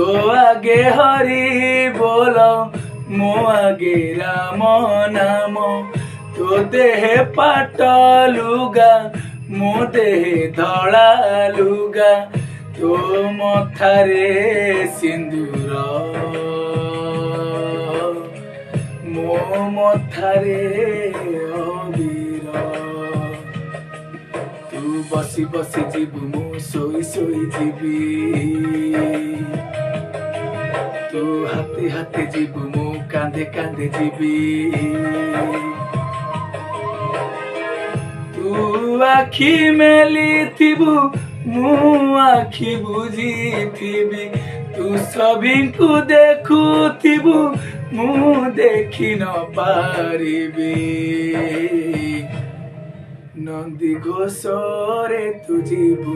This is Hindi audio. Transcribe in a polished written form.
तो आगे हरि बोल मो आगे राम नाम तो देह पाट लुगा मो देह धड़ा लुगा तो मथारे सिंदूर मो मथारे अबीर तू बसी बसी जीवु मु सोई सोई जीवी तू हाथे हाथे जीवु मु कांदे कांदे जीवी तू आखि मेली थिबु मु आखि बुझी थिबी तू सभी को देखु थिबु मु देखी न पारिबी नंदी घोषरे तू जीवु।